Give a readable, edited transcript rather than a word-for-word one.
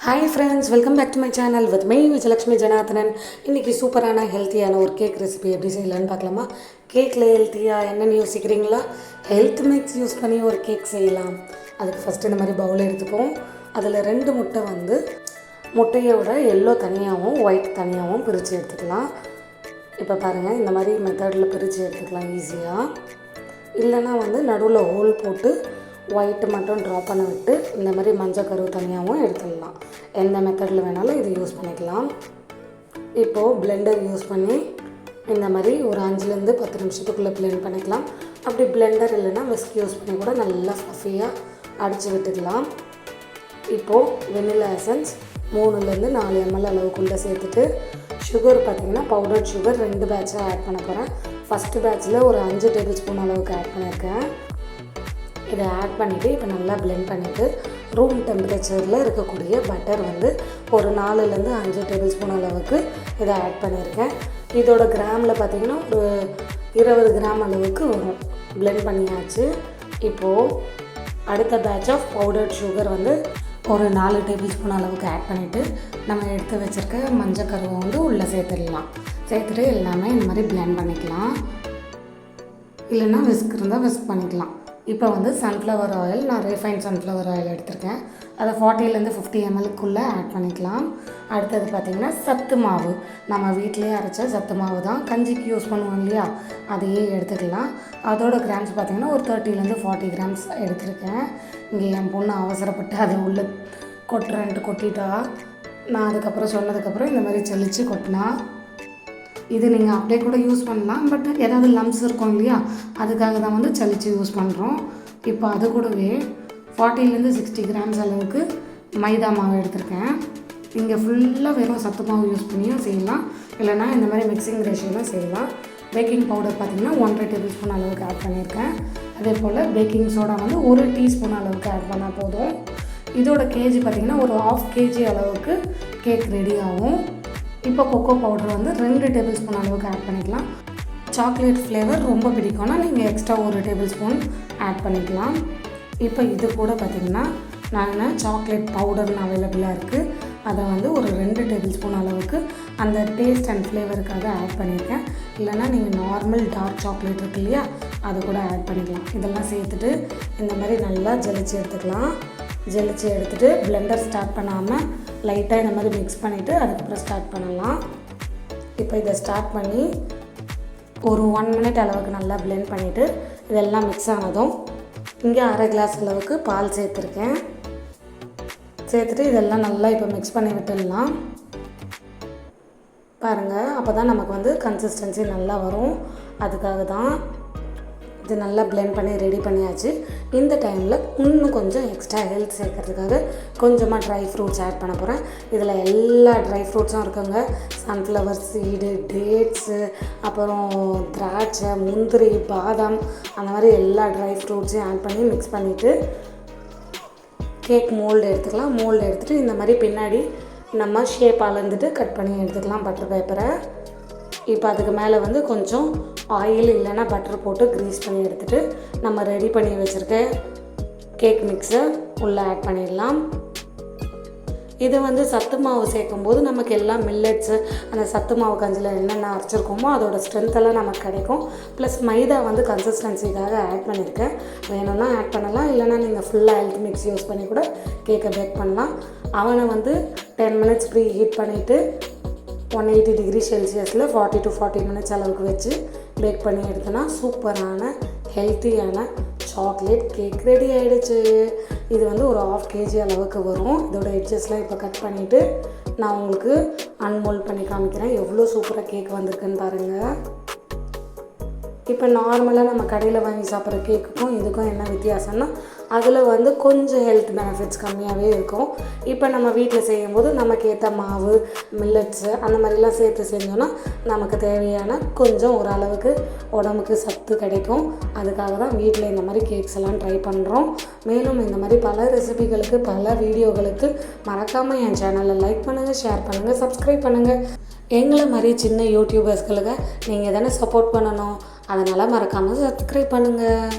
Hi friends, welcome back to my channel with my Vijayalakshmi Janardhanan. இன்றைக்கி சூப்பரான ஹெல்த்தியான ஒரு கேக் ரெசிபி எப்படி செய்யலான்னு பார்க்கலாமா? கேக்கில் ஹெல்த்தியாக என்னென்னு யோசிக்கிறீங்களா? ஹெல்த் மிக்ஸ் யூஸ் பண்ணி ஒரு கேக் செய்யலாம். அதுக்கு ஃபஸ்ட்டு இந்த மாதிரி பவுல் எடுத்துப்போம். அதில் 2 முட்டை முட்டையோட எல்லோ தனியாகவும் ஒயிட் தனியாகவும் பிரித்து எடுத்துக்கலாம். இப்போ பாருங்கள், இந்த மாதிரி மெத்தடில் பிரித்து எடுத்துக்கலாம் ஈஸியாக. இல்லைனா நடுவில் ஹோல் போட்டு ஒயிட்டு மட்டும் ட்ரா பண்ண விட்டு இந்த மாதிரி மஞ்சள் கரு தனியாகவும் எடுத்துடலாம். எந்த மெத்தடில் வேணாலும் இது யூஸ் பண்ணிக்கலாம். இப்போது பிளெண்டர் யூஸ் பண்ணி இந்த மாதிரி ஒரு 5லேருந்து 10 நிமிஷத்துக்குள்ளே பிளெண்ட் பண்ணிக்கலாம். அப்படி பிளெண்டர் இல்லைன்னா விஸ்க் யூஸ் பண்ணி கூட நல்லா ஃப்ளஃபியாக அடித்து விட்டுக்கலாம். இப்போது வெனிலா எசன்ஸ் 3லேருந்து 4 ml அளவுக்குள்ளே சேர்த்துட்டு சுகர் பார்த்திங்கன்னா பவுடர் சுகர் 2 பேட்சாக ஆட் பண்ண போகிறேன். ஃபஸ்ட்டு பேட்சில் ஒரு 5 டேபிள் ஸ்பூன் அளவுக்கு ஆட் பண்ணியிருக்கேன். இதை ஆட் பண்ணிவிட்டு இப்போ நல்லா பிளெண்ட் பண்ணிவிட்டு ரூம் டெம்பரேச்சரில் இருக்கக்கூடிய பட்டர் ஒரு 4லேருந்து 5 டேபிள் ஸ்பூன் அளவுக்கு இதை ஆட் பண்ணியிருக்கேன். இதோட கிராமில் பார்த்திங்கன்னா ஒரு 20 கிராம் அளவுக்கு வரும். பிளெண்ட் பண்ணியாச்சு. இப்போது அடுத்த பேட்ச் ஆஃப் பவுடர் சுகர் ஒரு 4 டேபிள் ஸ்பூன் அளவுக்கு ஆட் பண்ணிவிட்டு நம்ம எடுத்து வச்சுருக்க மஞ்சள் கருவை உள்ளே சேர்த்துடலாம். சேர்த்துட்டு எல்லாமே இந்த மாதிரி பிளெண்ட் பண்ணிக்கலாம். இல்லைன்னா விஸ்க் இருந்தால் விஸ்க் பண்ணிக்கலாம். இப்போ சன்ஃப்ளவர் ஆயில், நான் ரீஃபைண்ட் சன்ஃப்ளவர் ஆயில் எடுத்திருக்கேன். அதை 40லேருந்து 50 mlக்குள்ளே ஆட் பண்ணிக்கலாம். அடுத்தது பார்த்திங்கன்னா சத்து மாவு, நம்ம வீட்டிலே அரைச்ச சத்து மாவு தான், கஞ்சிக்கு யூஸ் பண்ணுவோம் இல்லையா, அதையே எடுத்துக்கலாம். அதோட கிராம்ஸ் பார்த்திங்கன்னா ஒரு 30லேருந்து 40 கிராம்ஸ் எடுத்திருக்கேன். இங்கே என் பொண்ணு அவசரப்பட்டு அதை உள்ளே கொட்டுறேன்ட்டு கொட்டிட்டா. நான் அதுக்கப்புறம் சொன்னதுக்கப்புறம் இந்த மாதிரி செழித்து கொட்டினா. இது நீங்கள் அப்படியே கூட யூஸ் பண்ணலாம். பட் ஏதாவது லம்ஸ் இருக்கும் இல்லையா, அதுக்காக தான் சளிச்சு யூஸ் பண்ணுறோம். இப்போ அது கூடவே 40லேருந்து 60 கிராம்ஸ் அளவுக்கு மைதா மாவு எடுத்திருக்கேன். இங்கே ஃபுல்லாக வெறும் சத்து மாவு யூஸ் பண்ணியும் செய்யலாம், இல்லைனா இந்த மாதிரி மிக்சிங் ரேஷியோலாம் செய்யலாம். பேக்கிங் பவுடர் பார்த்திங்கன்னா 1.5 டேபிள் ஸ்பூன் அளவுக்கு ஆட் பண்ணியிருக்கேன். அதே போல் பேக்கிங் சோடா 1 டீஸ்பூன் அளவுக்கு ஆட் பண்ணால் போதும். இதோட கேஜி பார்த்திங்கன்னா ஒரு 1/2 kg அளவுக்கு கேக் ரெடி ஆகும். இப்போ கொக்கோ பவுடர் 2 டேபிள் ஸ்பூன் அளவுக்கு ஆட் பண்ணிக்கலாம். சாக்லேட் ஃப்ளேவர் ரொம்ப பிடிக்கும்னா நீங்கள் எக்ஸ்ட்ரா 1 டேபிள் ஸ்பூன் ஆட் பண்ணிக்கலாம். இப்போ இது கூட பார்த்திங்கன்னா நான் சாக்லேட் பவுடர்னு அவைலபிளாக இருக்குது. அதை ஒரு 2 டேபிள் ஸ்பூன் அளவுக்கு அந்த டேஸ்ட் அண்ட் ஃப்ளேவருக்காக ஆட் பண்ணியிருக்கேன். இல்லைனா நீங்கள் நார்மல் டார்க் சாக்லேட் இருக்கு இல்லையா, அது கூட ஆட் பண்ணிக்கலாம். இதெல்லாம் சேர்த்துட்டு இந்த மாதிரி நல்லா ஜலிச்சு எடுத்துக்கலாம். ஜலிச்சு எடுத்துகிட்டு பிளெண்டர் ஸ்டார்ட் பண்ணாமல் லைட்டாக இந்த மாதிரி மிக்ஸ் பண்ணிவிட்டு அதுக்கப்புறம் ஸ்டார்ட் பண்ணலாம். இப்போ இதை ஸ்டார்ட் பண்ணி ஒரு 1 மினிட் அளவுக்கு நல்லா பிளெண்ட் பண்ணிவிட்டு இதெல்லாம் மிக்ஸ் ஆனதும் இங்கே 1/2 கிளாஸ் அளவுக்கு பால் சேர்த்துருக்கேன். சேர்த்துட்டு இதெல்லாம் நல்லா இப்போ மிக்ஸ் பண்ணி விட்டுடலாம். பாருங்கள், அப்போ தான் நமக்கு கன்சிஸ்டன்சி நல்லா வரும். அதுக்காக தான் இது நல்லா பிளெண்ட் பண்ணி ரெடி பண்ணியாச்சு. இந்த டைமில் இன்னும் கொஞ்சம் எக்ஸ்ட்ரா ஹெல்த் சேர்க்கறதுக்காக கொஞ்சமாக ட்ரை ஃப்ரூட்ஸ் ஆட் பண்ண போகிறேன். இதில் எல்லா ட்ரை ஃப்ரூட்ஸும் இருக்குங்க. சன்ஃப்ளவர் சீடு, டேட்ஸு, அப்புறம் திராட்சை, முந்திரி, பாதாம், அந்த மாதிரி எல்லா ட்ரை ஃப்ரூட்ஸையும் ஆட் பண்ணி மிக்ஸ் பண்ணிவிட்டு கேக் மோல்டு எடுத்துக்கலாம். மோல்டு எடுத்துகிட்டு இந்த மாதிரி பின்னாடி நம்ம ஷேப் அளந்துட்டு கட் பண்ணி எடுத்துக்கலாம் பட்டர் பேப்பரை. இப்போ அதுக்கு மேலே கொஞ்சம் ஆயில் இல்லைன்னா பட்டர் போட்டு க்ரீஸ் பண்ணி எடுத்துகிட்டு நம்ம ரெடி பண்ணி வச்சுருக்க கேக் மிக்ஸை உள்ளே ஆட் பண்ணிடலாம். இது சத்து மாவு சேர்க்கும்போது நமக்கு எல்லாம் மில்லட்ஸு, அந்த சத்து மாவு கஞ்சியில் என்னென்ன அரைச்சிருக்கோமோ அதோட ஸ்ட்ரென்த்தெல்லாம் நமக்கு கிடைக்கும். ப்ளஸ் மைதா கன்சிஸ்டன்சிக்காக ஆட் பண்ணியிருக்கேன். வேணும்னா ஆட் பண்ணலாம், இல்லைனா நீங்கள் ஃபுல்லாக ஹெல்த் மிக்ஸ் யூஸ் பண்ணி கூட கேக்கை பேக் பண்ணலாம். அவனை 10 மினிட்ஸ் ப்ரீ ஹீட் பண்ணிவிட்டு 180 டிகிரி செல்சியஸில் 40 to 40 மினிட்ஸ் அளவுக்கு வச்சு பேக் பண்ணி எடுத்தோன்னா சூப்பரான ஹெல்த்தியான சாக்லேட் கேக் ரெடி ஆகிடுச்சு. இது ஒரு 1/2 kg அளவுக்கு வரும். இதோட எட்ஜஸ்லாம் இப்போ கட் பண்ணிவிட்டு நான் உங்களுக்கு அன்மோல்ட் பண்ணி காமிக்கிறேன். எவ்வளோ சூப்பராக கேக் வந்திருக்குன்னு பாருங்கள். இப்போ நார்மலாக நம்ம கடையில் வாங்கி சாப்பிட்ற கேக்குக்கும் இதுக்கும் என்ன வித்தியாசம்னா அதில் கொஞ்சம் ஹெல்த் பெனிஃபிட்ஸ் கம்மியாகவே இருக்கும். இப்போ நம்ம வீட்டில் செய்யும்போது நமக்கு ஏற்ற மாவு, மில்லட்ஸு அந்த மாதிரிலாம் சேர்த்து செஞ்சோன்னா நமக்கு தேவையான கொஞ்சம் ஓரளவுக்கு உடம்புக்கு சத்து கிடைக்கும். அதுக்காக தான் வீட்டில் இந்த மாதிரி கேக்ஸ் எல்லாம் ட்ரை பண்ணுறோம். மேலும் இந்த மாதிரி பல ரெசிபிகளுக்கு, பல வீடியோகளுக்கு மறக்காமல் என் சேனலை லைக் பண்ணுங்கள், ஷேர் பண்ணுங்கள், சப்ஸ்கிரைப் பண்ணுங்கள். எங்களை மாதிரி சின்ன யூடியூபர்ஸ்களுக்கு நீங்கள் தானே சப்போர்ட் பண்ணணும். அதனால் மறக்காமல் சப்ஸ்கிரைப் பண்ணுங்கள்.